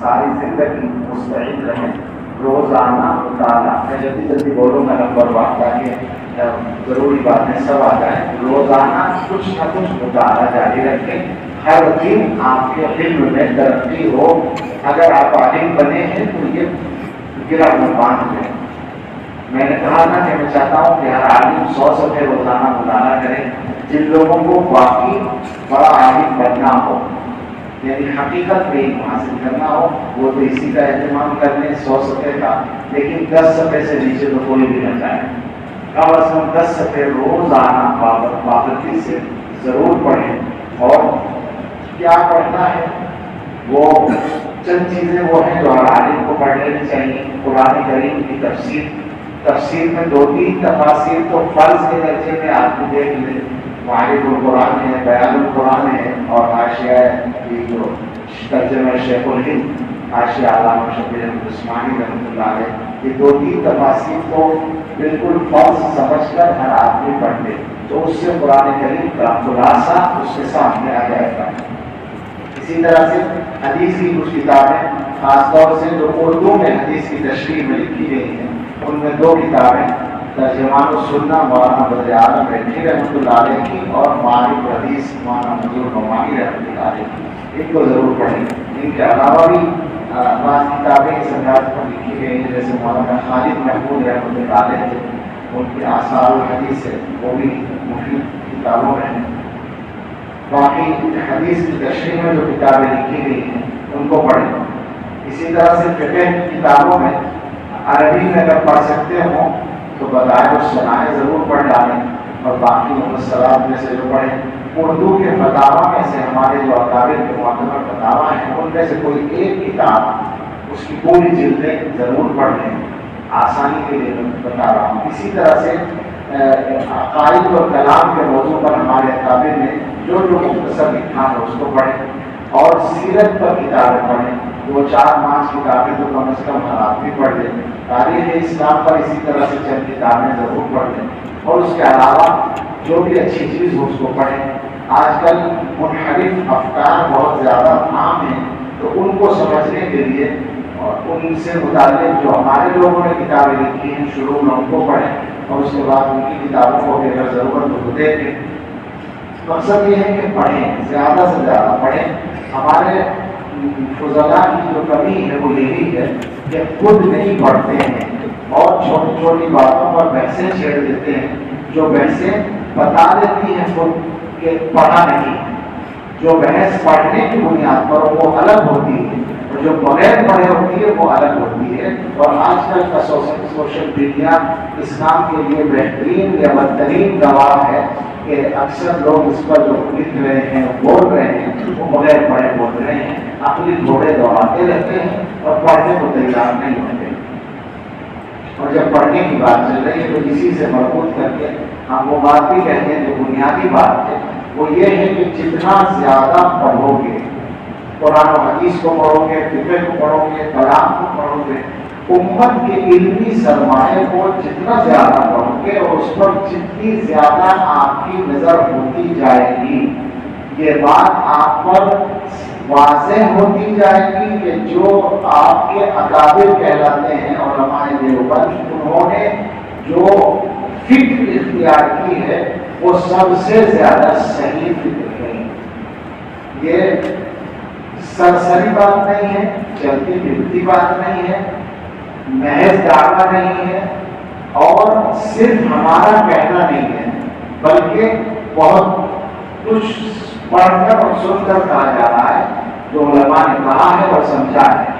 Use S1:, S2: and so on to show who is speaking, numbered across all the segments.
S1: ساری زندگی مستعد رہیں روزانہ مطالعہ. میں جلدی جلدی بولوں گا نمبر وقت تاکہ ضروری باتیں سب آ جائیں. روزانہ کچھ نہ کچھ مطالعہ جاری رکھیں. ہر دن آپ کے علم میں ترقی ہو. اگر آپ عالم بنے ہیں تو یہ گرا باندھ لیں. میں نے کہا تھا کہ میں چاہتا ہوں کہ ہر عالم 100 صفحے روزانہ مطالعہ کرے. جن لوگوں کو واقعی بڑا عالم بننا ہو, یعنی حقیقت میں حاصل کرنا ہو, وہ تو اسی کا اہتمام کر لیں 100 صفحے کا. لیکن 10 صفحے سے نیچے تو کوئی بھی نہ جائے. کم از کم 10 صفحے روزانہ پابندی سے ضرور پڑھیں. اور کیا پڑھنا ہے, وہ چند چیزیں وہ ہیں جو ہر عالم کو پڑھ لینی چاہیے. قرآن کریم کی تفسیر میں 2-3 تفاسیر تو فرض کے درجے میں آپ کو دیکھ لیں. معارف القرآن ہے, بیان القرآن ہے, اور حاشیہ کی جو ترجمہ شیخ الہند حاشیہ علامہ شبیر احمد عثمانی رحمۃ اللہ علیہ, یہ 2-3 تفاسیر کو بالکل فرض سمجھ کر ہر آدمی پڑھ لے تو اس سے قرآن کریم کا خلاصہ اس کے سامنے آ جائے گا. اسی طرح سے حدیث کی کچھ کتابیں, خاص طور سے جو اردو میں حدیث کی تشریح میں لکھی گئی ہیں, ان میں 2 کتابیں ترجمان السنہ مولانا بدر عالم ریٹھی رحمۃ اللہ علیہ کی اور معارف حدیث مولانا منظور نعمانی رحمۃ اللہ علیہ کی, ان کو ضرور پڑھیں. ان کے علاوہ بھی بعض کتابیں اس انداز پر لکھی گئی ہیں, جیسے مولانا خالد محمود رحمۃ اللہ علیہ کے ان کی آثار الحدیث ہے, وہ بھی مفید کتابوں میں ہیں. باقی حدیث کی تشریح میں جو کتابیں لکھی گئی ہیں ان کو پڑھیں. اسی طرح سے فقہ کی کتابوں میں عربی میں اگر پڑھ سکتے ہوں تو بدائع الصنائع ضرور پڑھ ڈالیں, اور باقی مفصلات میں سے جو پڑھیں. اردو کے فتاوا میں سے ہمارے جو اکابر کے معتبر فتاوا ہیں ان میں سے کوئی ایک کتاب اس کی پوری جلدیں ضرور پڑھ لیں. آسانی کے لیے میں بتا رہا ہوں. اسی طرح سے عقائد اور کلام کے موضوع پر ہمارے اکابر نے جو مختصر لکھا ہے اس کو پڑھیں, اور سیرت پر کتابیں پڑھیں. وہ 4-5 کتابیں تو کم از کم ہر آدمی پڑھ لیں. تاریخ اسلام پر اسی طرح سے چند کتابیں ضرور پڑھ لیں, اور اس کے علاوہ جو بھی اچھی چیز ہو اس کو پڑھیں. آج کل منحرف افکار بہت زیادہ عام ہیں, تو ان کو سمجھنے کے لیے اور ان سے متعلق جو ہمارے لوگوں نے کتابیں لکھی ہیں شروع میں ان کو پڑھیں, اور اس کے بعد ان کی کتابوں کو بھی اگر ضرورت ہو تو دیکھیں. مقصد یہ ہے کہ پڑھیں, زیادہ سے زیادہ پڑھیں. ہمارے فضلاء کی جو کمی ہے وہ یہی ہے کہ خود نہیں پڑھتے ہیں اور چھوٹی چھوٹی باتوں پر بحثیں چھیڑ دیتے ہیں, جو بحثیں بتا دیتی ہیں خود کہ پڑھا نہیں. جو بحث پڑھنے کی بنیاد پر وہ الگ ہوتی ہے, اور جو بغیر پڑھے ہوتی ہے وہ الگ ہوتی ہے. اور آج کل کا سوشل میڈیا اسلام کے لیے بہترین یا بدترین گواہ ہے کہ اکثر لوگ اس پر جو لکھ رہے ہیں بول رہے ہیں وہ بغیر پڑھے بول رہے ہیں, اپنی گھوڑے دوڑاتے رہتے ہیں اور پڑھنے کو تیار نہیں ہوتے. اور جب پڑھنے کی بات چل رہی ہے تو اسی سے مربوط کر کے ہم وہ بات بھی کہتے ہیں جو بنیادی بات ہے, وہ یہ ہے کہ جتنا زیادہ پڑھو گے, قرآن و حدیث کو پڑھو گے, فقہ کو پڑھو گے, کلام کو پڑھو گے, امت کے علمی سرمایہ کو جتنا زیادہ پڑھو گے اور اس پر جتنی زیادہ آپ کی نظر ہوتی جائے گی, یہ بات آپ پر واضح ہوتی جائے گی کہ جو آپ کے اکابر کہلاتے ہیں علماء دیوبند, انہوں نے جو فکر اختیار کی ہے وہ سب سے زیادہ صحیح فکر ہے. یہ سرسری بات نہیں ہے, چلتی پھرتی بات نہیں ہے, محض دعویٰ نہیں ہے, اور صرف ہمارا کہنا نہیں ہے, بلکہ بہت کچھ پڑھ کر اور سن کر کہا جا رہا ہے جو علماء نے کہا ہے اور سمجھا ہے.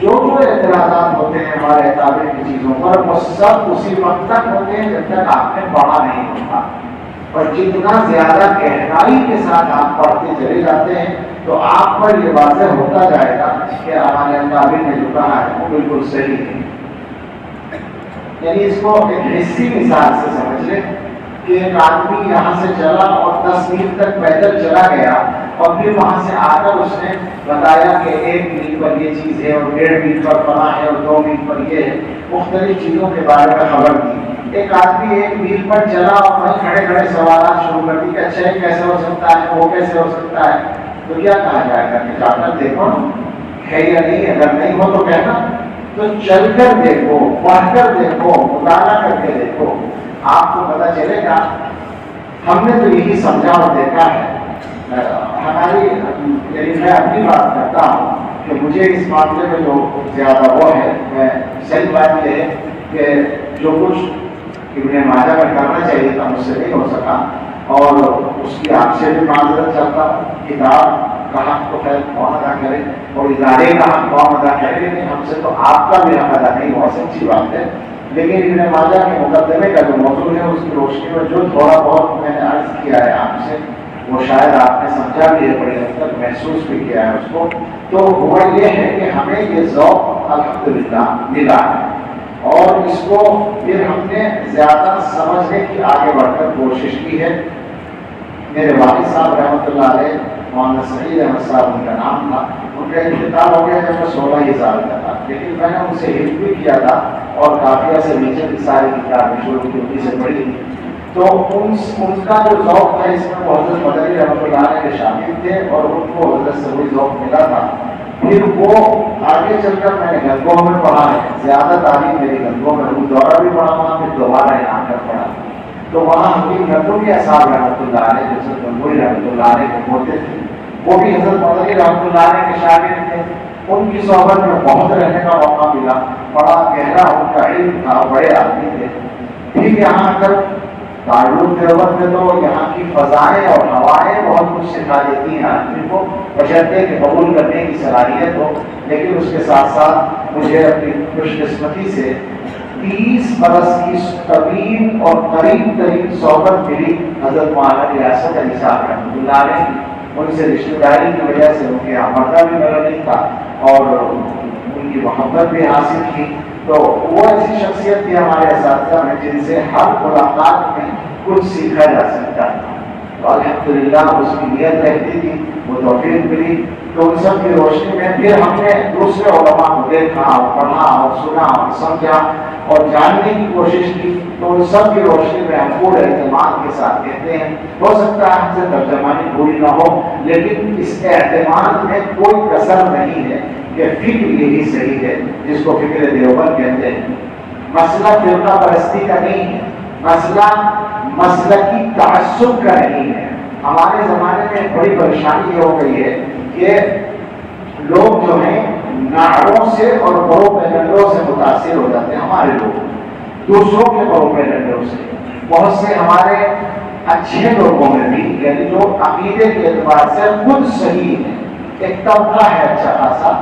S1: جو اعتراضات ہوتے ہیں ہمارے اکابر کی چیزوں پر وہ سب اسی وقت تک ہوتے ہیں جب تک آپ نے پڑھا نہیں ہوتا, اور جتنا زیادہ گہرائی کے ساتھ آپ پڑھتے چلے جاتے ہیں تو آپ پر یہ واضح ہوتا جائے گا کہ ہمارے اکابر نے جو کہا ہے وہ بالکل صحیح ہے. یعنی اس کو ایک حصی مثال سے سمجھ لیں کہ ایک آدمی یہاں سے چلا اور 10 میل تک پیدل چلا گیا, اور پھر وہاں سے آ کر اس نے بتایا کہ 1 میل پر یہ چیز ہے اور 1.5 میل پر فلاں ہے اور 2 میل پر یہ ہے, مختلف چیزوں کے بارے میں خبر دی. ایک آدمی 1 میل پر چلا اور وہیں کھڑے کھڑے سوالات شروع کر دی کہ اچھا یہ کیسے ہو سکتا ہے, وہ کیسے ہو سکتا ہے, تو کیا کہا جائے گا کہ جا کر دیکھو نا, ہے یا نہیں. اگر نہیں ہو تو کہنا. تو چل کر دیکھو, پڑھ کر دیکھو, مطالعہ کر کے دیکھو, آپ کو پتہ چلے گا. ہم نے تو یہی سمجھا اور دیکھا ہے. ہماری یعنی میں اپنی بات کرتا ہوں کہ مجھے اس معاملے میں جو زیادہ وہ ہے, میں صحیح بات یہ ہے کہ جو کچھ ابن ماجہ میں کرنا چاہیے تھا مجھ سے نہیں ہو سکا, اور اس کی آپ سے بھی معذرت چاہتا ہوں. کتاب کا حق تو خیر کون ادا کرے اور ادارے کا حق کون ادا کرے, لیکن ہم سے تو آپ کا بھی حق ادا نہیں ہوا, سچی بات ہے. لیکن ابن ماجہ کے مقدمے کا جو موضوع ہے اس کی روشنی میں جو تھوڑا بہت میں نے عرض کیا ہے آپ سے, وہ شاید آپ نے سمجھا بھی ہے, بڑی حد تک محسوس بھی کیا ہے اس کو. تو ہوا یہ ہے کہ ہمیں یہ ذوق الحمدللہ ملا ہے, اور اس کو پھر ہم نے زیادہ سمجھنے کی آگے بڑھ کر کوشش کی ہے. میرے والد صاحب رحمۃ اللہ علیہ, مولانا سعید احمد صاحب ان کا نام تھا, ان کا انتقال ہو گیا جب میں 16 سال کا تھا. لیکن میں نے ان سے حفظ بھی کیا تھا اور کافیہ سے نیچے کی ساری کتابیں شروع کی ان سے پڑھی تھی. تو ان کا جو ذوق تھا اس میں وہ حضرت مدنی رحمۃ اللہ علیہ کے شامل تھے, اور ان کو حضرت سے وہی ذوق ملا تھا. پھر وہ آگے چل کر میں نے گنگوہ میں پڑھا ہے, زیادہ تعلیم میری گنگوہ میں, وہ دورہ بھی پڑھا وہاں, پھر دوبارہ یہاں کر پڑھا. تو وہاں حکیم گنگوہی صاحب رحمۃ اللہ علیہ, حضرت گنگوہی رحمۃ اللہ علیہ کے پوتے تھے, وہ بھی حضرت مدنی رحمۃ اللہ علیہ کے شاگرد تھے. ان کی صحبت میں بہت رہنے کا موقع ملا, بڑا گہرا ان کا علم تھا, بڑے آدمی تھے. پھر یہاں اگر دارالعلوم دیوبند میں تو یہاں کی فضائیں اور ہوائیں بہت کچھ سکھا دیتی ہیں آدمی کو, بشرطے کہ قبول کرنے کی صلاحیت ہو. لیکن اس کے ساتھ ساتھ مجھے اپنی خوش قسمتی سے 30 برس کی طویل اور قریب ترین صحبت ملی حضرت مولانا ریاست علی صاحب رحمۃ اللہ علیہ کی. ان سے رشتہ داری کی وجہ سے ان کے یہاں پردہ بھی میرا نہیں تھا, اور ان کی محبت بھی حاصل کی. تو وہ ایسی شخصیت تھی ہمارے اساتذہ میں جن سے ہر ملاقات میں کچھ سیکھا جا سکتا تھا. تو الحمدللہ اس کی نیت رہتی تھی, وہ توفیق ملی. تو ان سب کی روشنی میں پھر ہم نے دوسرے علماء کو دیکھا اور پڑھا اور سنا اور سمجھا اور جاننے کی کوشش کی. تو ان سب کی روشنی میں ہم پورے اعتماد کے ساتھ کہتے ہیں, ہو سکتا ہے ہم سے ترجمانی پوری نہ ہو, لیکن اس اعتماد میں کوئی کسر نہیں ہے کہ فکر یہی صحیح ہے جس کو فکر دیوبند کہتے ہیں. مسئلہ فرقہ پرستی کا نہیں ہے, مسئلہ مسلکی تعصب کا نہیں ہے. ہمارے زمانے میں ایک بڑی پریشانی یہ ہو گئی ہے کہ لوگ جو ہیں نعروں سے اور پروپیگنڈوں سے متاثر ہو جاتے ہیں. ہمارے لوگ دوسروں کے پروپیگنڈوں سے, بہت سے ہمارے اچھے لوگوں میں بھی, یعنی جو عقیدے کے اعتبار سے خود صحیح ہے, ایک طبقہ ہے اچھا خاصا,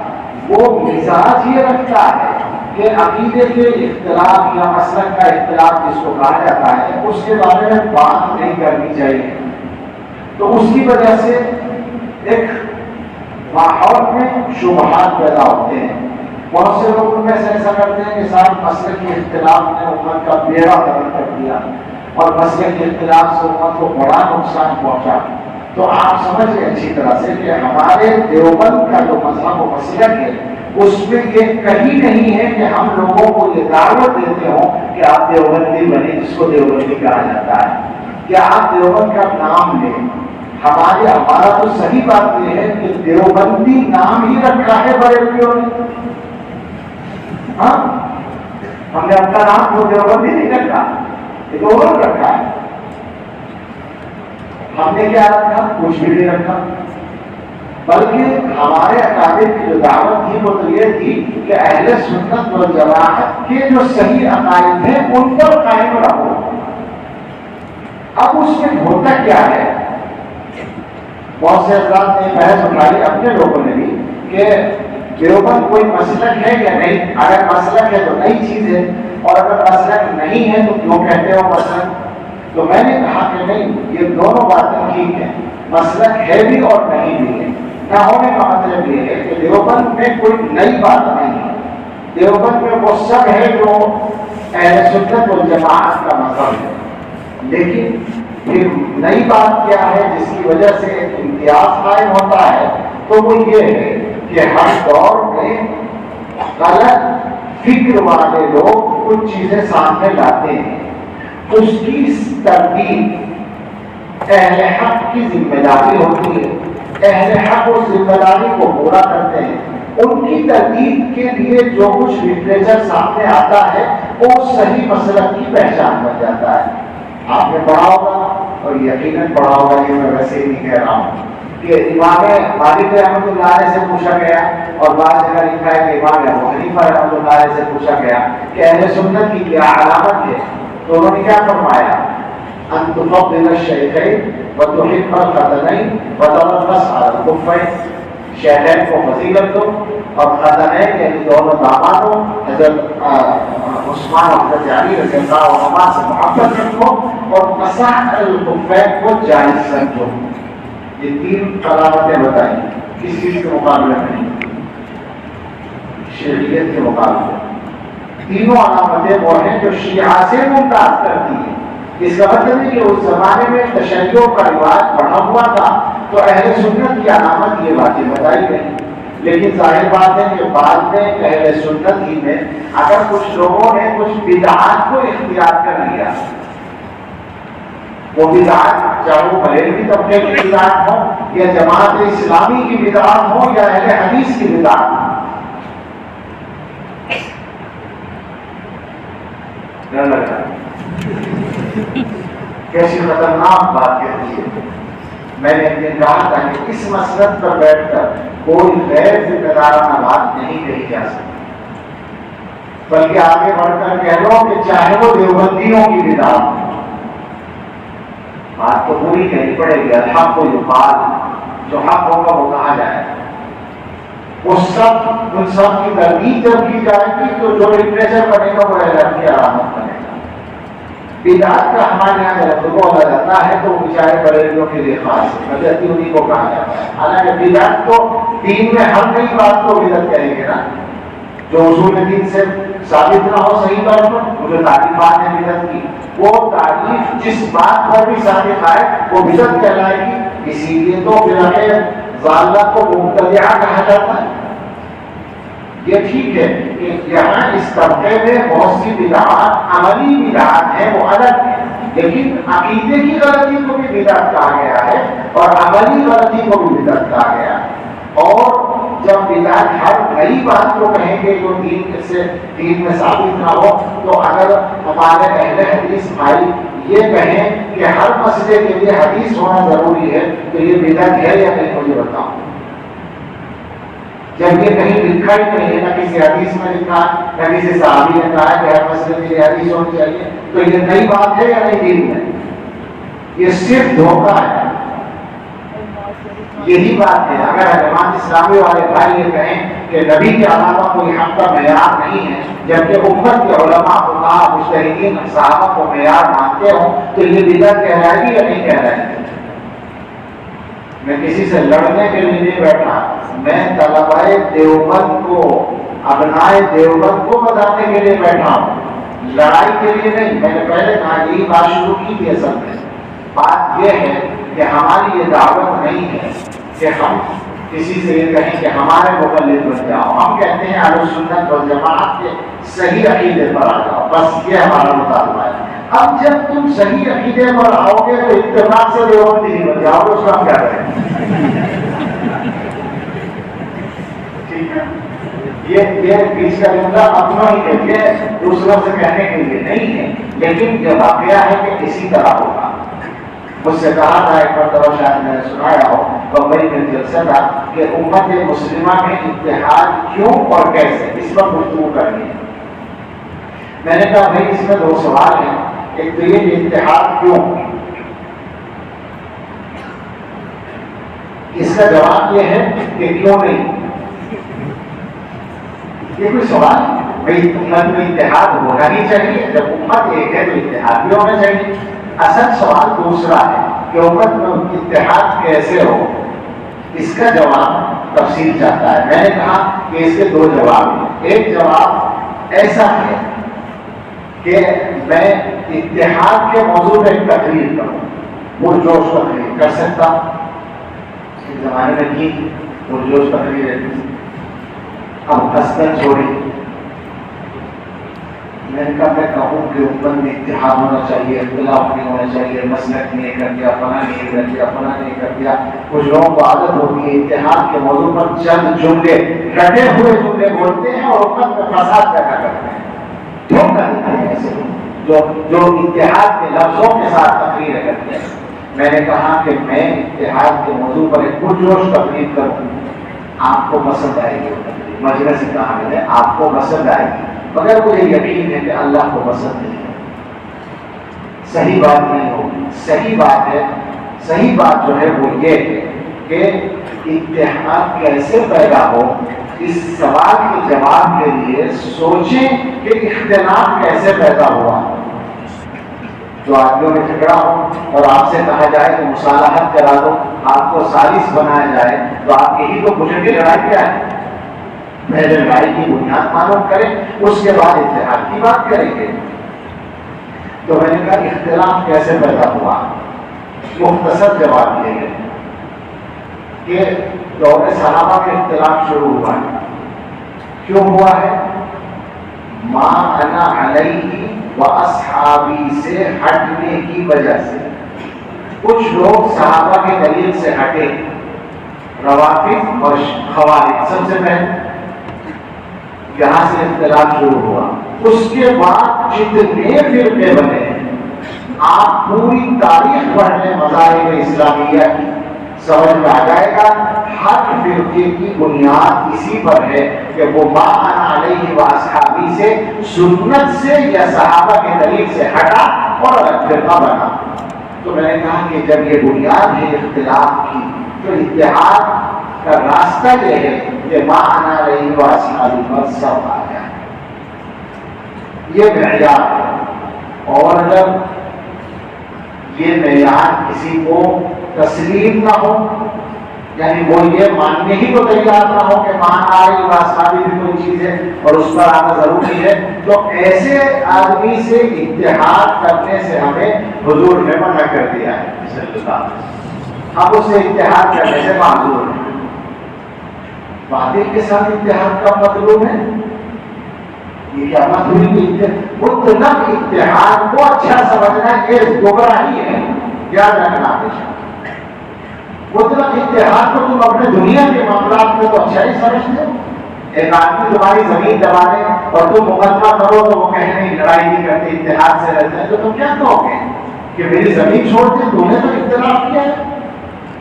S1: وہ مزاج یہ رکھتا ہے کہ عقیدے کے اختلاف یا مسلک کا اختلاف جس کو کہا جاتا ہے اس کے بارے میں بات نہیں کرنی چاہیے. تو اس کی وجہ سے ایک ماحول میں شبہات پیدا ہوتے ہیں. بہت سے لوگ ان میں سے ایسا کرتے ہیں کہ صاحب مسلک کے اختلاف نے امت کا بیڑا غرق کر دیا, اور مسلک کے اختلاف سے امت کو بڑا نقصان پہنچا. تو آپ سمجھ لیں اچھی طرح سے کہ ہمارے دیوبند کا جو مذہب و مسلک ہے اس میں یہ کہیں نہیں ہے کہ ہم لوگوں کو یہ دعوت دیتے ہوں کہ آپ دیوبندی بنے, جس کو دیوبندی کہا جاتا ہے, کہ آپ دیوبند کا نام لیں. ہمارا تو صحیح بات یہ ہے کہ دیوبندی نام ہی رکھا ہے بریلویوں نے. ہاں, ہم نے اپنا نام کو دیوبندی نہیں رکھا, یہ دیوبند رکھا ہے. ہم نے کیا رکھا؟ کچھ بھی نہیں رکھا. بلکہ ہمارے اکابر کی جو دعوت تھی وہ تو یہ تھی کہ اہل سنت والجماعت کے جو صحیح عقائد ہیں ان پر قائم رہو. اب اس میں ہوتا کیا ہے, بہت سے حضرات نے بحث اٹھائی اپنے لوگوں نے بھی کہ دیوبند کوئی مسلک ہے یا نہیں. اگر مسلک ہے تو نئی چیز ہے, اور اگر مسلک نہیں ہے تو کیوں کہتے ہو مسلک. تو میں نے کہا کہ نہیں, یہ دونوں باتیں ٹھیک ہیں, مسلک ہے بھی اور نہیں بھی ہے. نہ ہونے کا مطلب یہ ہے کہ دیوبند میں کوئی نئی بات نہیں ہے. دیوبند میں وہ سب ہے جو اہل سنت والجماعت کا مذہب ہے. لیکن پھر نئی بات کیا ہے جس کی وجہ سے ایک امتیاز قائم ہوتا ہے, تو وہ یہ ہے کہ ہر دور میں غلط فکر والے لوگ کچھ چیزیں سامنے لاتے ہیں. اس کی ترتیب اہل حق کی ذمہ داری ہوتی ہے. اہل حق اس ذمہ داری کو پورا کرتے ہیں. ان کی تردید کے لیے جو کچھ لٹریچر سامنے آتا ہے وہ صحیح مسلک کی پہچان بن جاتا ہے. آپ نے پڑھا ہوگا اور یقیناً پڑھا ہوگا، یہ میں ویسے ہی نہیں کہہ رہا ہوں، کہ امام مالک رحمۃ اللہ علیہ سے پوچھا گیا اور بعض جگہ لکھا ہے کہ امام ابو حنیفہ رحمۃ اللہ علیہ سے پوچھا گیا کہ اہل سنت کی کیا علامت ہے، تو انہوں نے کیا فرمایا؟ ان تفضل الشیخین وتحب الخدنین وتربص علی الخفین، شیخین کو فضیلت دو اور خدنین یعنی دونوں دامادوں حضرت عثمان اور حضرت علی رضی اللہ عنہما سے محبت رکھو اور مسح الخفین کو جائز سمجھو. یہ تین علامتیں بتائیں، کس چیز کے مقابلے میں؟ شیعیت کے مقابلے. تینوں علامتیں وہ ہیں جو شیعہ سے ممتاز کرتی ہیں. اس کا مطلب ہے کہ اس زمانے میں تشیع کا رواج بڑھا ہوا تھا تو اہل سنت کی علامت یہ باتیں بتائی گئی. لیکن ظاہر بات ہے کہ بعد میں اہل سنت ہی میں اگر کچھ لوگوں نے کچھ بدعات کو اختیار کر لیا، وہ بدعات چاہے وہ بریلوی طبقے کی بدعات ہو یا جماعت اسلامی کی بدعات ہو یا اہل حدیث کی بدعات ہو. ڈر لگ رہا ہے کیسی خطرناک بات کہتی ہے. میں نے ایک دن کہا تھا کہ اس مسلک پر بیٹھ کر کوئی غیر ذمہ دارانہ بات نہیں کہی جا سکتی، بلکہ آگے بڑھ کر کہہ لو کہ چاہے وہ دیوبندیوں کی بدعات ہو، بات تو پوری کہنی پڑے گی. الحق کو یقال، جو حق ہوگا وہ کہا جائے گا. وہ سب ان سب کی تردید جب کی جائے گی تو جو لٹریچر بنے گا وہ اعلان کی علامت بنے گا. بدعت کا ہمارے یہاں جب بولا جاتا ہے تو بیچارے بریلویوں کے لیے خاص ہے، بدعتی انہیں کو کہا جاتا ہے. حالانکہ بدعت تو دین میں ہر نئی بات کو بدعت کہیں گے نا، جو اصول دین سے ثابت نہ ہو صحیح طور پر. وہ جو تعریفات ہیں بدعت کی، وہ تعریف جس بات پر بھی ثابت آئے وہ بدعت کہلائے گی. اسی لیے تو فرقہ ضالہ کو مبتدعہ کہا جاتا ہے. یہ ٹھیک ہے کہ یہاں اس طبقے میں بہت سی بدعات عملی بدعات ہیں، وہ الگ ہیں، لیکن عقیدے کی غلطی کو بھی بدعت کہا گیا ہے اور عملی غلطی کو بھی بدعت کہا گیا ہے. اور جب بدعت ہر نئی بات کو کہیں گے جو دین میں ثابت نہ ہو، تو اگر ہمارے اہل حدیث بھائی یہ کہیں کہ ہر مسئلے کے لیے حدیث ہونا ضروری ہے تو یہ بدعت ہے یا نہیں؟ مجھے بتاؤ. جب یہ کہیں لکھا ہی نہیں ہے، نہ کسی حدیث میں لکھا نہ کسی صحابی نے کہا کہ ہر مسئلے کے لیے حدیث ہونی چاہیے، تو یہ نئی بات ہے یا نہیں دین میں؟ یہ صرف دھوکہ ہے. یہی بات ہے. اگر جماعت اسلامی والے بھائی یہ کہیں کہ نبی کے علاوہ کوئی حق کا معیار نہیں ہے، جبکہ امت کے علماء فقہاء مجتہدین صحابہ کو معیار مانتے ہوں، تو یہ بدعت کہلائے گی یا نہیں کہلائے گی؟ میں کسی سے لڑنے کے لیے نہیں بیٹھا، میں طلباء دیوبند کو، ابنائے دیوبند کو بتانے کے لیے بیٹھا ہوں، لڑائی کے لیے نہیں. میں نے پہلے کہا یہی بات شروع کی تھی. اصل میں بات یہ ہے کہ ہماری یہ دعوت نہیں ہے کہ ہم کسی سے یہ کہیں کہ ہمارے مقلد بن جاؤ. ہم کہتے ہیں اہل سنت والجماعت کے صحیح عقیدے پر آ جاؤ، بس یہ ہمارا مطالبہ ہے. اب جب تم صحیح عقیدے پر آؤ گے تو اتفاق سے دیوبندی نہیں بن جاؤ گے، اس کا ہم کیا کریں؟ ٹھیک ہے، یہ بیچ کا جملہ اپنا ہی ہے، یہ دوسروں سے کہنے کے لیے نہیں ہے، لیکن یہ واقعہ ہے کہ اسی طرح ہوگا. مجھ سے کہا تھا ایک مرتبہ، شاید میں نے سنایا ہو، بمبئی میں جلسہ تھا کہ امت مسلمہ میں اتحاد کیوں اور کیسے، اس پر گفتگو کرنی ہے. میں نے کہا بھائی اس میں دو سوال ہیں. ایک تو یہ اتحاد کیوں، اس کا جواب یہ ہے کہ کیوں نہیں. یہ کوئی سوال بھائی امت میں اتحاد ہونا ہی چاہیے، جب امت ایک ہے تو اتحاد بھی ہونا چاہیے. اصل سوال دوسرا ہے کہ امت میں اتحاد کیسے ہو، اس کا جواب تفصیل چاہتا ہے. میں نے کہا کہ اس کے دو جواب ہیں. ایک جواب ایسا ہے کہ میں اتحاد کے موضوع پہ ایک تقریر کروں، پرجوش تقریر کر سکتا ہوں. اس زمانے میں کی پرجوش تقریر ہے، اب حسن چھوڑی. میں نے کہا میں کہوں کہ امت میں اتحاد ہونا چاہیے، اختلاف نہیں ہونا چاہیے، مسلک نہیں کر دیا، فلاں نہیں کر دیا، فلاں نہیں کر دیا. کچھ لوگوں کو عادت ہوتی ہے اتحاد کے موضوع پر چند جملے کٹے ہوئے جملے بولتے ہیں اور امت میں فساد پیدا کرتے ہیں، دھوکہ دیتے ہیں ایسے جو اتحاد کے لفظوں کے ساتھ تقریر کرتے ہیں۔ میں نے کہا کہ میں اتحاد کے موضوع پر ایک پرجوش تقریر کروں، آپ کو پسند آئے گی وہ تقریر، مجلس سے کہا میں نے آپ کو پسند آئے گی، مگر مجھے یقین ہے کہ اللہ کو پسند نہیں ہے، صحیح بات نہیں ہوگی۔ صحیح بات ہے، صحیح بات جو ہے وہ یہ ہے کہ اتحاد کیسے پیدا ہو، اس سوال کے جواب کے لیے سوچیں کہ اختلاف کیسے پیدا ہوا۔ جو آدمیوں میں جھگڑا ہو اور آپ سے کہا جائے کہ مصالحت کرا دو، آپ کو سالس بنایا جائے، تو آپ یہی تو پوچھیں گے لڑائی کیا ہے؟ پہلے لڑائی کی بنیاد معلوم کریں، اس کے بعد اتحاد کی بات کریں گے۔ تو میں نے کہا اختلاف کیسے پیدا ہوا، مختصر جواب یہ ہے کہ دور صحابہ میں اختلاف شروع ہوا ہے۔ کیوں ہوا ہے؟ ما انا علیہ و اصحابی سے ہٹنے کی وجہ سے کچھ لوگ صحابہ کے دلیل سے ہٹے، روافض اور خوارج، سب سے پہلے یہاں سے اختلاف شروع ہوا۔ اس کے بعد جتنے فرقے بنے، آپ پوری تاریخ پڑھ لیں مذاہب اسلامیہ کی، سمجھ میں آ جائے گا ہر فرقے کی بنیاد اسی پر ہے کہ وہ ما انا علیہ و اصحابی سے، سنت سے یا صحابہ کے دلیل سے ہٹا اور الگ فرقہ بنا۔ تو میں نے کہا کہ جب یہ بنیاد ہے اختلاف کی، تو اتحاد کا راستہ یہ ہے کہ ما انا علیہ و اصحابی پر سب آ جائے، یہ معیار ہے۔ اور جب یہ معیار کسی کو تسلیم نہ ہو، یعنی وہ یہ ماننے ہی کو تیار نہ ہو کہ مان آ رہی واسطہ بھی کوئی چیز ہے اور اس پر آنا ضروری ہے، تو ایسے آدمی سے اتحاد کرنے سے ہمیں حضور نے منع کر دیا ہے صلی اللہ علیہ وسلم۔ ہم اس سے اتحاد کرنے سے معذور ہیں۔ باطل کے ساتھ اتحاد کا مطلوب ہے، یہ کیا مطلب ہے؟ مطلق اتحاد کو اچھا سمجھنا یہ گمراہی ہے، یاد رکھنا ہمیشہ۔ مطلق اتحاد کو تم اپنے دنیا کے معاملات میں تو اچھا ہی سمجھتے ہو، ایک آدمی تمہاری زمین دبانے اور تم مقدمہ کرو تو وہ کہنے لڑائی نہیں کرتے، اتحاد سے رہتے ہیں، تو تم کیا کہو گے کہ میری زمین چھوڑ دیں، تم نے تو اختلاف کیا ہے۔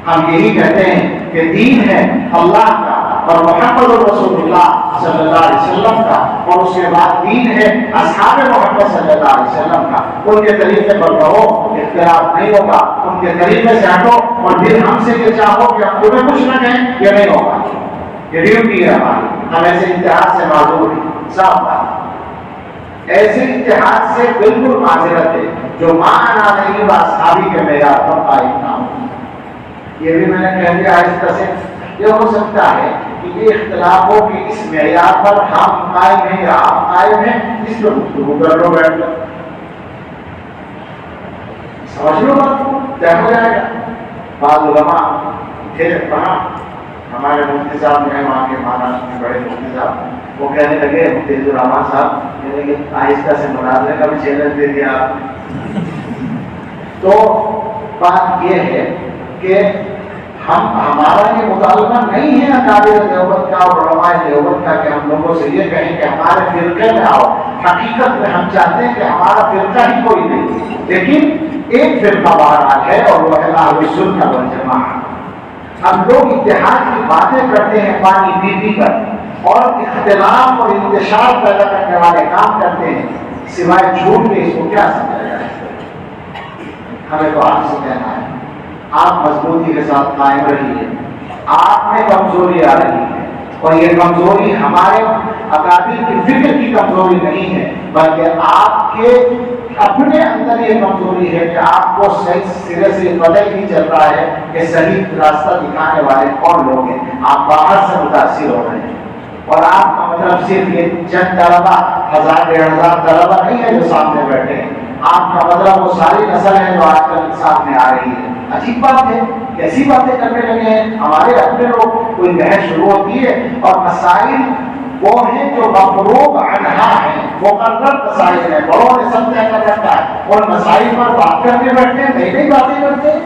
S1: ہم یہی کہتے ہیں کہ دین ہے اللہ کا اور محمد رسول اللہ صلی اللہ علیہ وسلم کا، اور اس کے بعد دین ہے اصحاب محمد صلی اللہ علیہ وسلم کا، ان کے طریقے پر رہو، اختلاف نہیں ہوگا، ان کے طریقے سے ہٹو، اور پھر ہم سے یہ چاہو کہ ہم تمہیں کچھ نہ کہیں، یہ نہیں ہوگا، یہ ڈیوٹی ہے ہماری، ہم ایسے اتحاد سے معذور ہیں، صاف بات۔ ایسے اتحاد سے بالکل معذرت ہے جو ما انا علیہ و اصحابی کے معیار پر قائم نہ ہو۔ یہ بھی میں نے کہہ دیا آہستہ سے، یہ ہو سکتا ہے کہ یہ اختلافوں کے اس معیار پر ہم قائم ہیں یا آپ قائم ہیں، اس پر گفتگو کر لو، بیٹھ لو، سمجھ لو بات کو، طے ہو جائے گا۔ بعض علماء پھر کہا، ہمارے مفتی صاحب جو ہیں وہاں کے مہاراشٹر میں بڑے مفتی صاحب، وہ کہنے لگے، مفتی الرحمان صاحب کہنے لگے آہستہ سے مناظرے کا بھی چیلنج دے دیا۔ تو بات یہ ہے کہ ہمارا یہ مطالبہ نہیں ہے اکابر دیوبند کا اور علماء دیوبند کا کہ ہم لوگوں سے یہ کہیں کہ ہمارے فرقے میں آؤ۔ حقیقت میں ہم چاہتے ہیں کہ ہمارا فرقہ ہی کوئی نہیں، لیکن ایک فرقہ بہرحال ہے اور وہ ہے اہل سنت والجماعت۔ ہم لوگ اتحاد کی باتیں کرتے ہیں پانی پی پی کر، اور اختلاف اور انتشار پیدا کرنے والے کام کرتے ہیں، سوائے جھوٹ کے اس کو کیا سمجھا جائے؟ ہمیں تو آپ سے کہنا ہے، آپ مضبوطی کے ساتھ قائم رہیے۔ آپ میں کمزوری آ رہی ہے، اور یہ کمزوری ہمارے اکابر کی فکر کی کمزوری نہیں ہے، بلکہ آپ کے اپنے اندر یہ کمزوری ہے کہ آپ کو صحیح سرے سے پتہ ہی نہیں چل رہا ہے کہ صحیح راستہ دکھانے والے کون لوگ ہیں۔ آپ باہر سے متاثر ہو رہے ہیں، اور آپ کا مطلب صرف یہ چند طلبہ، 1000-1500 طلبہ نہیں ہے جو سامنے بیٹھے ہیں، آپ کا مطلب وہ ساری نسل ہے جو آج کل سامنے آ رہی ہے۔ عجیب بات ہے، کیسی باتیں کرنے لگے ہیں ہمارے اپنے لوگ۔ کوئی بحث شروع ہوتی ہے اور مسائل وہ ہیں جو مفروغ عنہا ہیں، مقرر مسائل ہیں، بڑوں نے سب طے کر رکھا ہے، اور مسائل پر بات کرنے بیٹھتے ہیں، نئی نئی باتیں کرتے ہیں۔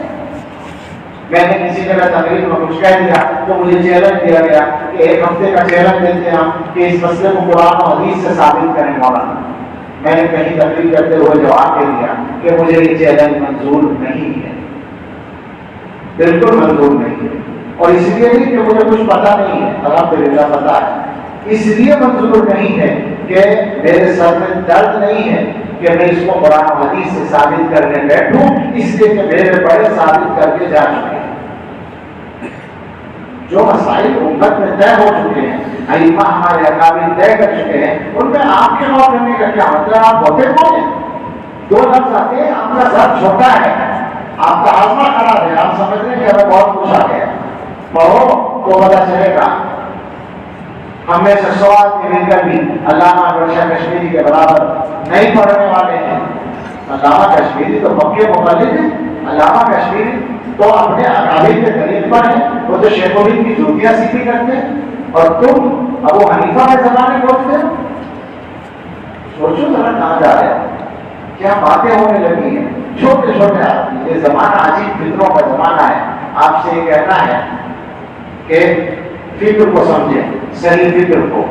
S1: میں نے کسی جگہ تقریر میں کچھ کہہ دیا تو مجھے چیلنج دیا گیا کہ 1 ہفتے کا چیلنج دیتے ہیں ہم کہ اس مسئلے کو قرآن و حدیث سے ثابت کریں مولانا. میں نے کہیں تقریر کرتے ہوئے جواب دے دیا کہ مجھے یہ چیلنج منظور نہیں ہے، بالکل منظور نہیں ہے. اور اس لیے نہیں کہ مجھے کچھ پتہ نہیں ہے، الحمدللہ پتہ ہے. اس لیے منظور نہیں ہے کہ میرے سر میں درد نہیں ہے کہ میں اس کو قرآن و حدیث سے ثابت کرنے بیٹھوں، اس لیے کہ میرے بڑے ثابت کر کے جا چکے ہیں. جو مسائل امت میں طے ہو چکے ہیں، ائمہ ہمارے اکابر طے کر چکے ہیں، ان میں آپ کے غور کرنے کا کیا مطلب؟ آپ ہوتے کون ہیں؟ 2 لفظ آتے ہیں، آپ کا سر چھوٹا ہے، آپ کا ہاضمہ خراب ہے، آپ سمجھ رہے ہیں کہ ہمیں بہت کچھ آ گیا. پڑھو تو پتہ چلے گا. ہم میں سے 100 آدمی مل کر بھی علامہ برشا کشمیری کے برابر نہیں پڑھنے والے ہیں. علامہ کشمیری تو پکے مقلد ہیں. علامہ کشمیری تو اپنے اکابر کے طریق پر ہیں، وہ تو شیخ الہند کی جوتیاں سیکھی کرتے ہیں، اور تم ابو حنیفہ کے زمانے پہنچتے ہو. سوچو ذرا کہاں جا رہے ہیں، کیا باتیں ہونے لگی ہیں. چھوٹے چھوٹے آدمی، یہ زمانہ عجیب فکروں کا زمانہ ہے. آپ سے یہ کہنا ہے کہ فکر کو سمجھیں، صحیح فکر کو،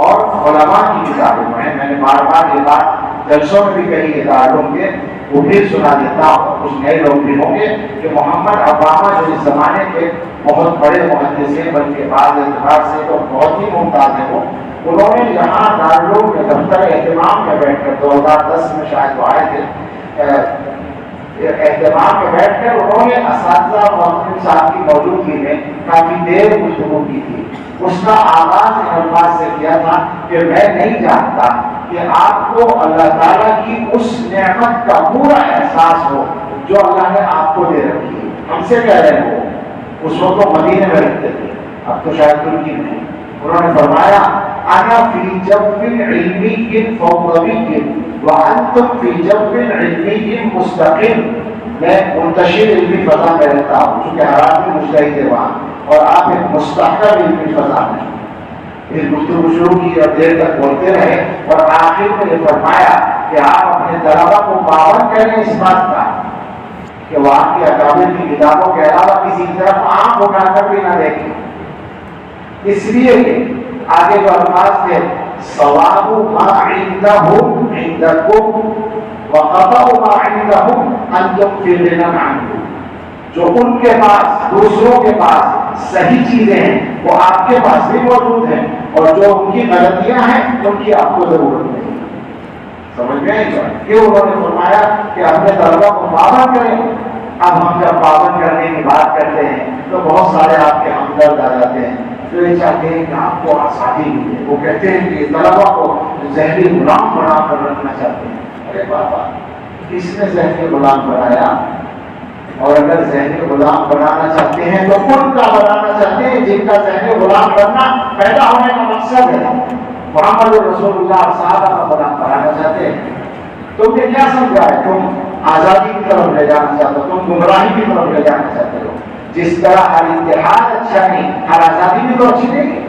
S1: اور علماء کی کتابوں میں نے بار بار یہ بات جلسوں میں بھی کہی ہے، تعلق کے وہ بھی سنا دیتا ہوں. کچھ نئے لوگ بھی ہوں گے کہ محمد اوباما جو اس زمانے کے بہت بڑے محدث ہیں، بلکہ بعض اعتبار سے تو بہت ہی ممتاز ہیں، وہ انہوں نے یہاں دارالعلوم کے دفتر اہتمام میں بیٹھ کر 2010 میں شاید وہ آئے تھے، اہتمام میں بیٹھ کر انہوں نے اساتذہ محترم صاحب کی موجودگی میں کافی دیر گفتگو کی تھی. اس کا آغاز ان الفاظ سے کیا تھا کہ میں نہیں جانتا کہ آپ کو اللہ تعالیٰ کی اس نعمت کا پورا احساس ہو جو اللہ نے آپ کو دے رکھی ہے. ہم سے کہہ رہے ہو، اس وقت تو مدینے میں رہتے تھے، اب تو شاید ترکی میں. انہوں نے فرمایا انا فی جو علمی فوقوی وانتم فی جو علمی مستقل. میں منتشر علمی فضا میں رہتا ہوں چونکہ حرام بھی مجتہد ہے وہاں، اور آپ ایک مستحکم علمی فضا میں. پھر گفتگو شروع کی اور دیر تک بولتے رہے، اور آخر میں یہ فرمایا کہ آپ اپنے طلبہ کو پابند کریں اس بات کا کہ وہاں کی اکابر کی کتابوں کے علاوہ کسی طرف آنکھ اٹھا کر بھی نہ دیکھیں. اس لیے آگے جو الفاظ تھے ثواب ما عندهم عندکم وخطأ ما عندهم انتم فی غنی عنہ. جو ان کے پاس، دوسروں کے پاس صحیح چیزیں ہیں وہ آپ کے پاس بھی موجود ہیں، اور جو ان کی غلطیاں ہیں ان کی آپ کو ضرورت نہیں. سمجھ میں آئی بات؟ کہ انہوں نے فرمایا کہ اپنے طلبہ کو پابند کریں. اب ہم جب پابند کرنے کی بات کرتے ہیں تو بہت سارے آپ کے ہمدرد آ جاتے ہیں جو یہ چاہتے ہیں کہ آپ کو آزادی ملے. وہ کہتے ہیں کہ طلبہ کو ذہنی غلام بنا کر رکھنا چاہتے ہیں. ارے بابا، کس نے ذہنی غلام بنایا؟ اور اگر ذہنی غلام بنانا چاہتے ہیں تو ان کا بنانا چاہتے ہیں جن کا ذہنی غلام بننا پیدا ہونے کا مقصد ہے. محمد رسول اللہ صحابہ کا غلام بنانا چاہتے ہیں. تم نے کیا سمجھا ہے؟ تم آزادی کی طرف لے جانا چاہتے ہو، تم گمراہی کی طرف لے جانا چاہتے ہو. جس طرح ہر اتحاد اچھا نہیں، ہر آزادی بھی تو اچھی نہیں ہے.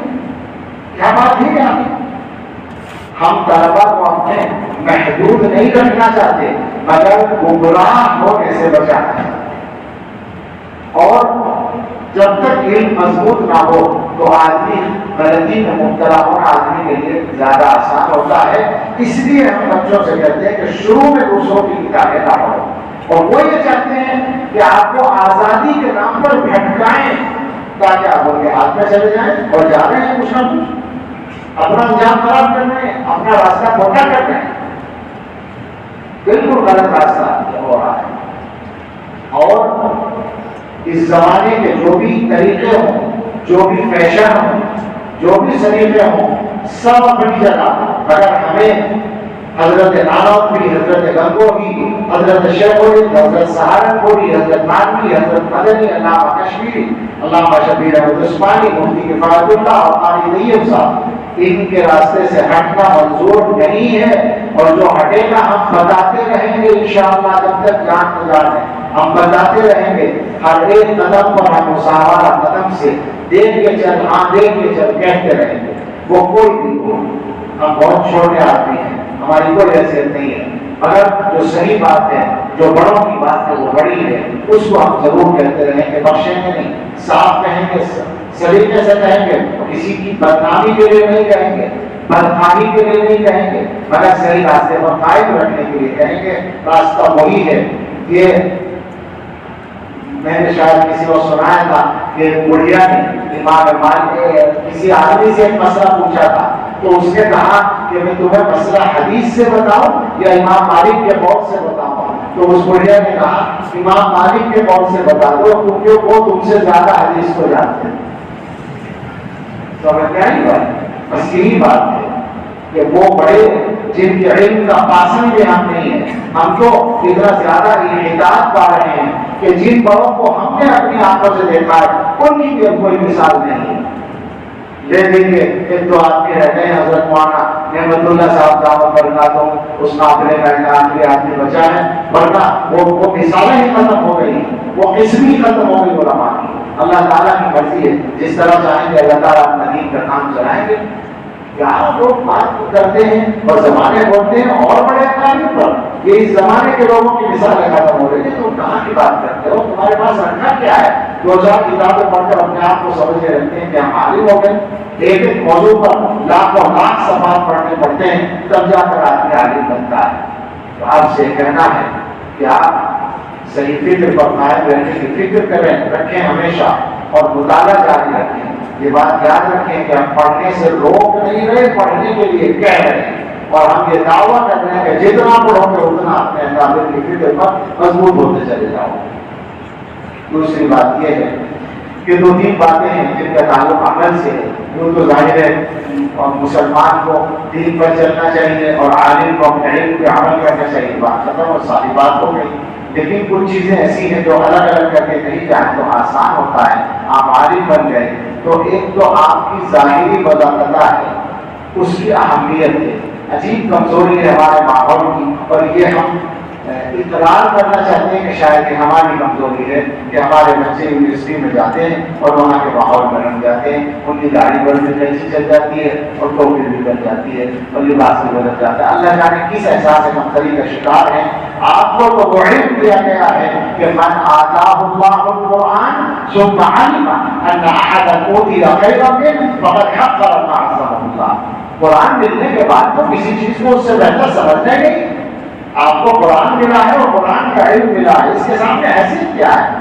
S1: کیا بات ہے یہاں؟ ہم طلبا کو اپنے محدود نہیں رکھنا چاہتے مگر گمراہ ہونے سے بچانا ہے. اور جب تک علم مضبوط نہ ہو تو آدمی غلطی میں مبتلا ہونا آدمی کے لیے زیادہ آسان ہوتا ہے. اس لیے ہم بچوں سے کہتے ہیں کہ شروع میں دوسروں کی کتابیں نہ پڑھو، اور وہ یہ چاہتے ہیں کہ آپ کو آزادی کے نام پر بھٹکائیں تاکہ آپ ان کے ہاتھ میں چلے جائیں اور جا رہے ہیں کچھ نہ کچھ اپنا انجام خراب کر رہے ہیں، اپنا راستہ کھوٹا کر رہے ہیں. بالکل غلط راستہ ہو رہا ہے. اور اس زمانے کے جو بھی طریقے ہوں، جو بھی فیشن ہوں، جو بھی سلیقے ہوں، سب اپنی جگہ، اگر ہمیں حضرت نانوتوی، حضرت گنگوہی، حضرت شیخ الہند، حضرت سہارنپوری، حضرت نانوی، حضرت مدنی، علامہ کشمیری، علامہ شبیر احمد عثمانی، مفتی کفایت اللہ اور قاری طیب صاحب، ان کے راستے سے ہٹنا منظور نہیں ہے. اور جو ہٹے گا ہم بتاتے رہیں گے انشاءاللہ جب تک جان گزار ہے. ہم بتاتے رہیں گے، ہر ایک قدم پر ہم مساوارہ قدم سے دیکھ کے چل، ہاں دیکھ کے چل کہتے رہیں گے. وہ کوئی بھی ہو، ہم بہت چھوٹے آدمی ہیں، ہماری کوئی حیثیت نہیں ہے، مگر جو صحیح بات ہے جو بڑوں کی بات ہے وہ بڑی ہے، اس کو ہم ضرور کہتے رہیں گے، بخشیں گے نہیں، صاف کہیں گے، سلیقے سے کہیں گے، کسی کی بدنامی کے لیے نہیں کہیں گے، بدخواہی کے لیے نہیں کہیں گے، مگر صحیح راستے پر قائم رکھنے کے لیے کہیں گے۔ راستہ وہی ہے۔ یہ میں نے شاید کسی کو سنایا تھا کہ بڑھیا نے امام مالک کسی آدمی سے ایک مسئلہ پوچھا تھا، تو اس نے کہا کہ میں تمہیں مسئلہ حدیث سے بتاؤں یا امام مالک کے قول سے بتاؤں؟ تو اس بڑھیا نے کہا امام مالک کے قول سے بتا دو، کیونکہ وہ تم سے زیادہ حدیث کو جانتے ہیں۔ تو ہمیں کیا ہی بات، بس یہی بات ہے کہ وہ بڑے جن کے علم کا پاسن بھی ہم نہیں ہے، ہم تو اتنا زیادہ انحطاط پا رہے ہیں کہ جن بڑوں کو ہم نے اپنی آنکھوں سے دیکھا ہے ان کی بھی کوئی مثال نہیں ہے۔ لے دیں گے ایک دو آدمی رہ گئے، حضرت مولانا نعمت اللہ صاحب دعوت برکاتوں اس قافلے کا ایک آدمی بچا ہے، ورنہ وہ مثالیں ہی ختم ہو گئی، وہ قسم ہی ختم ہو گئی علماء کی۔ اللہ تعالیٰ کی مرضی ہے، جس طرح چاہیں گے اللہ تعالیٰ اپنا دین کا کام چلائیں گے۔ یہاں لوگ بات کرتے ہیں اور زمانے بولتے ہیں اور بڑے قابل پر، یہ اس زمانے کے لوگوں کی مثالیں ختم ہو رہی ہے۔ تم کہاں کی بات کرتے ہو؟ تمہارے پاس رکھا کیا ہے؟ دو چار کتابیں پڑھ کر اپنے آپ کو سمجھے رکھتے ہیں کہ ہم عالم ہو گئے، ایک ایک موضوع پر لاکھوں لاکھ صفحات پڑھنے پڑتے ہیں، تب جا کر آدمی عالم بنتا ہے۔ تو آپ سے کہنا ہے کہ آپ صحیح فکر پر قائم رہنے کی فکر کریں، رکھیں ہمیشہ، اور مطالعہ جاری رکھیں۔ یہ بات یاد رکھیں کہ ہم پڑھنے سے روک نہیں رہے، پڑھنے کے لیے کہہ رہے ہیں، اور ہم یہ دعویٰ کر رہے ہیں کہ جتنا پڑھو گے اتنا اپنے قابل کی فکر پر مضبوط ہوتے چلے جاؤ۔ دوسری بات یہ ہے کہ دو تین باتیں ہیں جن کا تعلق عمل سے ہے۔ وہ تو ظاہر ہے اور مسلمان کو دین پر چلنا چاہیے اور عالم کو اپنے علم پہ عمل کرنا چاہیے، بات ختم اور ساری بات ہو گئی۔ لیکن کچھ چیزیں ایسی ہیں جو الگ الگ کر کے کہیں جائیں تو آسان ہوتا ہے۔ آپ عالم بن گئے تو ایک تو آپ کی ظاہری وضاحت ہے، اس کی اہمیت ہے، عجیب کمزوری ہے ہمارے ماحول کی، اور یہ ہم اقرار کرنا چاہتے ہیں کہ شاید یہ ہماری کمزوری ہے کہ ہمارے بچے یونیورسٹی میں جاتے ہیں اور وہاں کے ماحول میں رنگ جاتے ہیں، ان کی داڑھی بڑی کیسی چل جاتی ہے اور ٹوپی بھی بن جاتی ہے اور لباس بھی بدل جاتا ہے۔ اللہ جانے کس احساس کمتری کا شکار ہیں۔ آپ کو تو وہ علم دیا گیا ہے کہ من آتاہ اللہ القرآن ثم علم ان احدا اوتی خیرا منہ فقد حقر ما عظمه اللہ۔ قرآن ملنے کے بعد تو کسی چیز کو اس سے بہتر سمجھنے نہیں۔ آپ کو قرآن ملا ہے اور قرآن کا علم ملا ہے، اس کے سامنے حیثیت کیا ہے؟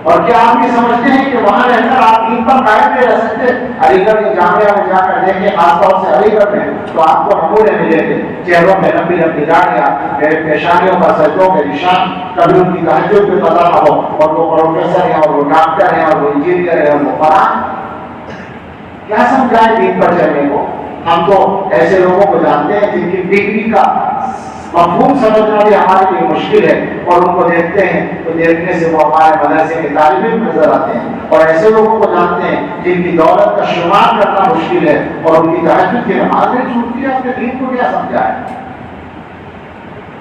S1: اور کیا آپ یہ سمجھتے ہیں کہ وہاں رہ کر آپ دین پر قائم نہیں رہ سکتے؟ علی گڑھ کے جامعہ میں جا کر دیکھیں، خاص طور سے علی گڑھ میں، تو آپ کو نمونے ملیں گے، چہروں میں لمبی لمبی داڑیاں، پیشانیوں پر سجدوں کے نشان، کبھی ان کی تہجد پہ قضا نہ ہو، اور وہ پروفیسر ہیں اور وہ ڈاکٹر ہیں اور وہ انجینئر ہیں اور وہ قرآن کیا سمجھائیں دین پر چلنے کو؟ ہم تو ایسے لوگوں کو جانتے ہیں جن کی ڈگری کا مفہوم سمجھنا بھی ہمارے لیے مشکل ہے، اور ان کو دیکھتے ہیں تو دیکھنے سے وہ ہمارے مدرسے کے طالب علم نظر آتے ہیں، اور ایسے لوگوں کو جانتے ہیں جن کی دولت کا شمار کرنا مشکل ہے اور ان کی تہجد کی نمازیں چھوٹتی ہیں، اپنے دین کو کیا سمجھا ہے؟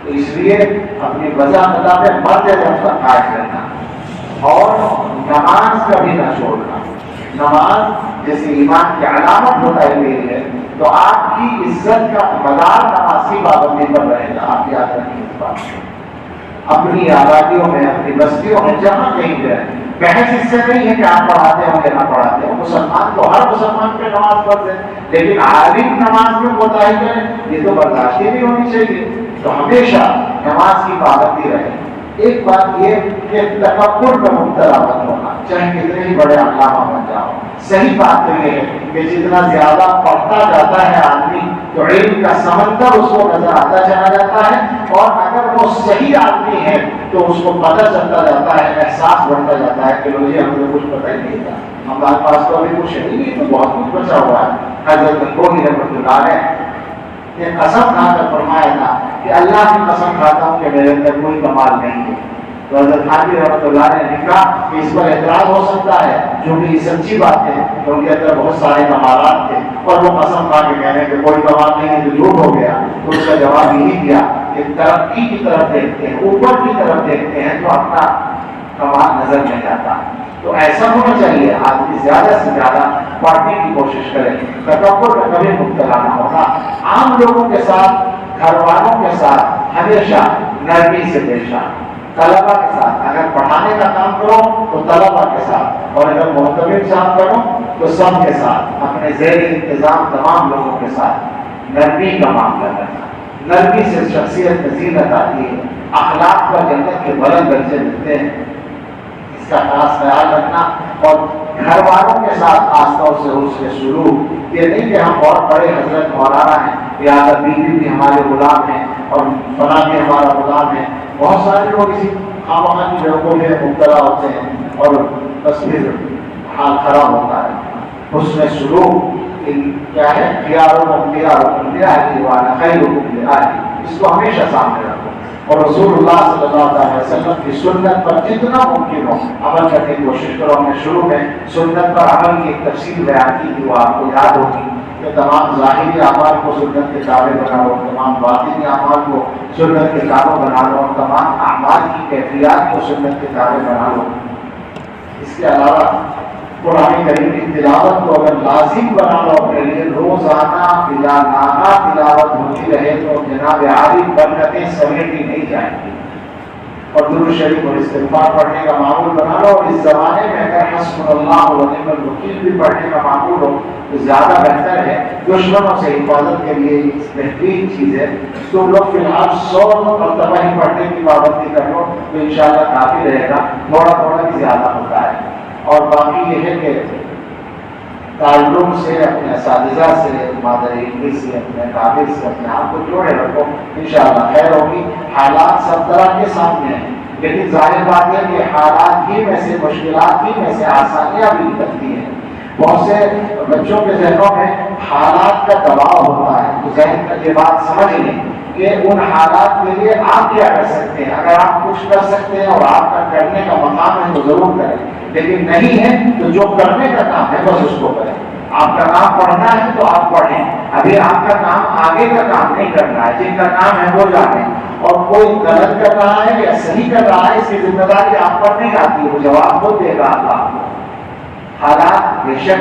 S1: تو اس لیے اپنی وضاحت میں مرد جب تک قائم رہنا، اور نماز کبھی نہ چھوڑنا۔ نماز جیسے ایمان کی علامت بتائی گئی ہے، تو آپ کی عزت کا مدار نماز کی پابندی پر رہے گا۔ آپ یاد رکھیں اس بات کو، اپنی آبادیوں میں، اپنی بستیوں میں جہاں کہیں جائیں، بحث اس سے نہیں ہے کہ آپ پڑھاتے ہوں یا نہ پڑھاتے ہوں، مسلمان کو ہر مسلمان پہ نماز فرض ہے، لیکن عالم نماز میں کوتاہی کرے یہ تو برداشت نہیں ہونی چاہیے۔ تو ہمیشہ نماز کی پابندی رہے۔ ایک بات یہ کہ تکبر میں مبتلا مت ہونا، چاہے کتنے ہی بڑے علامہ بن جاؤ۔ صحیح بات تو یہ ہے کہ جتنا زیادہ پڑھتا جاتا ہے آدمی تو علم کا سمندر اس کو نظر آتا چلا جاتا ہے، اور اگر وہ صحیح آدمی ہے تو اس کو پتہ چلتا جاتا ہے، احساس بڑھتا جاتا ہے کہ لو جی ہمیں کچھ پتہ ہی نہیں تھا، ہمارے پاس تو ابھی کچھ نہیں، یہ تو بہت کچھ بچا ہوا ہے۔ حضرت گنگوہی رحمۃ اللہ علیہ نے قسم کھا کر فرمایا تھا کہ اللہ کی قسم کھاتا ہوں کہ میرے اندر کوئی کمال نہیں ہے۔ تو حضرت خانوی رحمۃ اللہ نے لکھا کہ اس پر اعتراض ہو سکتا ہے، چونکہ یہ سچی بات ہے کہ ان کے اندر بہت سارے کمالات تھے، اور وہ قسم کھا کے کہنے کہ کوئی کمال نہیں ہے تو جھوٹ ہو گیا۔ تو اس کا جواب یہی دیا کہ ترقی کی طرف دیکھتے ہیں، اوپر کی طرف دیکھتے ہیں تو اپنا کمال نظر نہیں آتا۔ تو ایسا ہونا چاہیے، آدمی زیادہ سے زیادہ پڑھنے کی کوشش کرے، تکبر میں کبھی مبتلا نہ ہونا۔ عام لوگوں کے ساتھ، گھر والوں کے ساتھ ہمیشہ نرمی سے پیش آنا، طلبا کے ساتھ اگر پڑھانے کا کام کرو تو طلبا کے ساتھ، اور اگر معتبر صاحب کرو تو سب کے ساتھ، اپنے زیر انتظام تمام لوگوں کے ساتھ نرمی کا معاملہ کرنا۔ نرمی سے شخصیت میں زینت آتی ہے، اخلاق پر جنت کے بلند درجے ملتے ہیں، اس کا خاص خیال رکھنا۔ اور گھر والوں کے ساتھ خاص طور سے اس کے سلوک، یہ نہیں کہ ہم بہت بڑے حضرت مولانا ہیں، لہٰذا بیوی بھی ہمارے غلام ہیں اور فلاں بھی ہمارا غلام ہے۔ بہت سارے لوگ اسی خواہاں کی جڑوں میں مبتلا ہوتے ہیں اور بس پھر حال خراب ہوتا ہے۔ حسن سلوک کیا ہے؟ اس کو ہمیشہ سامنے رکھو، اور رسول اللہ صلی اللہ علیہ وسلم کی سنت پر جتنا ممکن ہو عمل کرنے کی کوشش کرو۔ ہم نے شروع میں سنت پر عمل کی ایک تفصیل بیان کی تھی، وہ آپ کو یاد ہوگی کہ تمام ظاہری اعمال کو سنت کے تابع بنا لو، تمام باطنی اعمال کو سنت کے تابع بنا لو، اور تمام اعمال کی کیفیات کو سنت کے تابع بنا لو۔ اس کے علاوہ قرآن کریم کی تلاوت کو اگر لازم بنا لو اپنے لیے، روزانہ بلا ناغہ تلاوت ہوتی رہے تو جناب عالی برکتیں سمیٹی نہیں جائیں گی۔ اور درود شریف اور استغفار پڑھنے کا معمول بنا لو، اور اس زمانے میں اگر حسبنا اللہ و نعم الوکیل بھی پڑھنے کا معمول ہو تو زیادہ بہتر ہے۔ دشمنوں سے حفاظت کے لیے بہترین چیز ہے۔ تم لوگ فی الحال 100 مرتبہ ہی پڑھنے کی پابندی کر لو تو انشاءاللہ کافی رہے گا، تھوڑا تھوڑا بھی زیادہ ہوتا ہے۔ اور باقی یہ ہے کہ تعلق سے، اپنے اساتذہ سے، مادر علمی سے، اپنے قابل سے اپنے آپ کو جوڑے رکھو، انشاءاللہ خیر ہوگی۔ حالات سب طرح کے سامنے ہیں، لیکن ظاہر بات ہے کہ حالات ہی میں سے، مشکلات ہی میں سے آسانیاں بھی نکلتی ہیں۔ بہت سے بچوں کے ذہنوں میں حالات کا دباؤ ہوتا ہے، تو ذہن کا یہ بات سمجھ لیں کہ ان حالات کے لیے آپ کیا کر سکتے ہیں۔ اگر آپ کچھ کر سکتے ہیں اور آپ کا کرنے کا مقام ہے تو ضرور کریں، لیکن نہیں ہے تو جو کرنے کا کام ہے بس اس کو کریں۔ آپ کا کام پڑھنا ہے تو آپ پڑھیں، ابھی آپ کا کام آگے کا کام نہیں کرنا ہے، جن کا کام ہے وہ جانیں۔ اور کوئی غلط کر رہا ہے یا صحیح کر رہا ہے، اس کی ذمہ داری آپ پر نہیں آتی، وہ جواب خود دے گا اللہ کو۔ حالات بے شک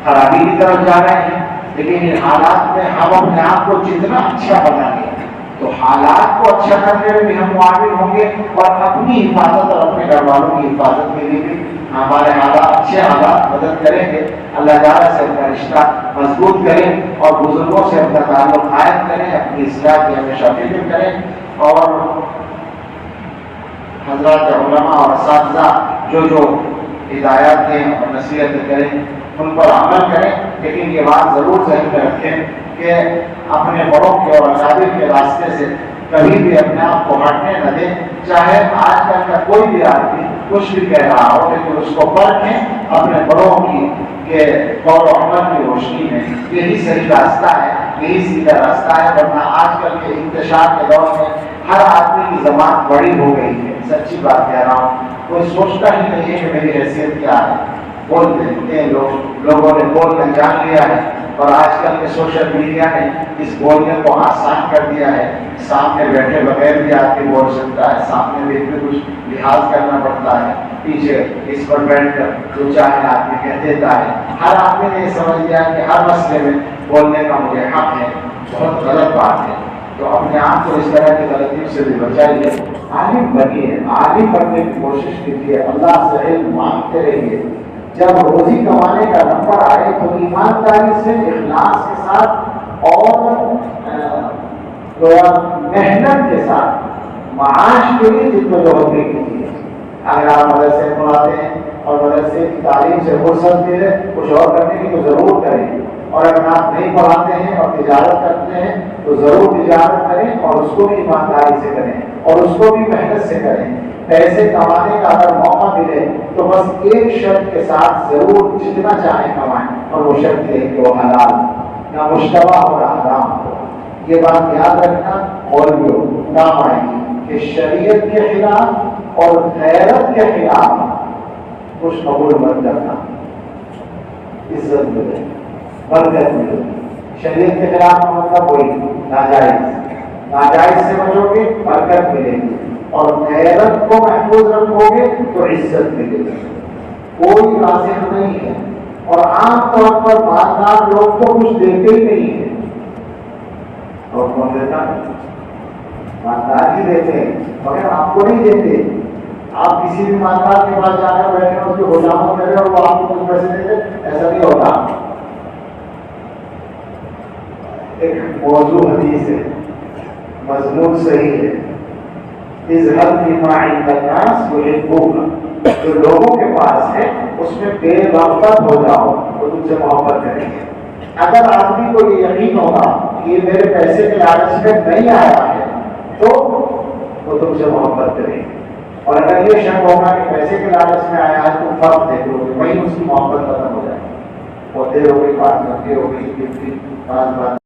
S1: خرابی کی طرف جا رہے ہیں، لیکن ان حالات میں ہم اپنے آپ کو جتنا اچھا بنا لیں تو حالات کو اچھا کرنے میں بھی ہم معاون ہوں گے، اور اپنی حفاظت اور اپنے گھر والوں کی حفاظت کے لیے بھی ہمارے حالات، اچھے حالات مدد کریں گے۔ اللہ تعالیٰ سے اپنا رشتہ مضبوط کریں اور بزرگوں سے اپنا تعلق قائم کریں، اپنی اصلاح کی ہمیشہ فکر کریں، اور حضرات علماء اور اساتذہ جو ہدایات دیں اور نصیحتیں کریں ان پر عمل کریں، لیکن یہ بات ضرور ذہن میں رکھیں کہ اپنے بڑوں کے اور اکابر کے راستے سے کبھی بھی اپنے آپ کو ہٹنے نہ دیں۔ چاہے آج کل کا کوئی بھی آدمی کچھ بھی کہہ رہا ہو، لیکن اس کو پرکھیں اپنے بڑوں کی کہ قول و عمل کی روشنی میں یہی صحیح راستہ ہے، یہی سیدھا راستہ ہے۔ ورنہ آج کل کے انتشار کے دور میں ہر آدمی کی زبان بڑی ہو گئی ہے، سچی بات کہہ رہا ہوں، کوئی سوچتا ہی نہیں ہے کہ میری حیثیت کیا ہے، بول دیتے ہیں لوگوں نے بول کر جان لیا ہے۔ اور آج کل کے سوشل میڈیا نے اس بولنے کو آسان کر دیا ہے، سامنے بیٹھے بغیر بھی آدمی بول سکتا ہے، سامنے بھی کچھ لحاظ کرنا پڑتا ہے، پیچھے اس پر بیٹھ کر جو چاہے آدمی کہہ دیتا ہے۔ ہر آدمی نے یہ سمجھ لیا کہ ہر مسئلے میں بولنے کا مجھے حق ہے، بہت غلط بات ہے۔ تو اپنے آپ کو اس طرح کی غلطیوں سے بھی بچائیے، عالم بنیے، عالم بننے کی کوشش کیجیے، اللہ سے علم مانگتے رہیے۔ جب روزی کمانے کا نمبر آئے تو ایمانداری سے، اخلاص کے ساتھ اور محنت کے ساتھ معاش کے لیے جدوجہد کیجیے۔ اگر آپ مدرسے پڑھاتے ہیں اور مدرسے کی تعلیم سے فرصت ملے کچھ اور کرنے کی تو ضرور کریں، اور اگر آپ نہیں پڑھاتے ہیں اور تجارت کرتے ہیں تو ضرور تجارت کریں، اور اس کو بھی ایمانداری سے کریں اور اس کو بھی محنت سے کریں۔ پیسے کمانے کا اگر موقع ملے تو بس ایک شرط کے ساتھ ضرور جتنا چاہیں کمائیں، اور وہ شرط ہے کہ وہ حلال نہ مشتبہ ہو نہ حرام ہو۔ یہ بات یاد رکھنا اور بھی کام آئے گی کہ شریعت کے خلاف اور غیرت کے خلاف کچھ قبول مت کرنا، عزت ملے، برکت ملے۔ شریعت کے خلاف کا مطلب وہی ناجائز سے بچو گے برکت ملے گی، اور غیرت کو محفوظ رکھو گے تو عزت ملے گی۔ کوئی رازق نہیں ہے، اور عام طور پر مالدار لوگ تو کچھ دیتے ہی نہیں ہیں، اور کون دیتا ہے؟ مالدار ہی دیتے ہیں مگر آپ کو نہیں دیتے. آپ کسی بھی مالدار کے پاس جا کر بیٹھے اس کی غلامت کریں اور وہ آپ کو کچھ پیسے دیتے, ایسا نہیں ہوتا. ایک موضوع حدیث ہے, مضمون صحیح ہے, اذهب فيما عند الناس يحبوك, جو لوگوں کے پاس ہے اس میں بے رغبت ہو جاؤ, وہ تم سے محبت کریں گے. اگر آدمی کو یہ یقین ہوگا کہ یہ میرے پیسے کے لالچ میں نہیں آیا ہے تو وہ تم سے محبت کریں گے, اور اگر یہ شک ہوگا کہ پیسے کے لالچ میں آیا ہے تو فرق دیکھ لو گے, وہیں اس کی محبت ختم ہو جائے گی. ہوتے ہو گئی بات, کرتے ہو گئی, 5 بات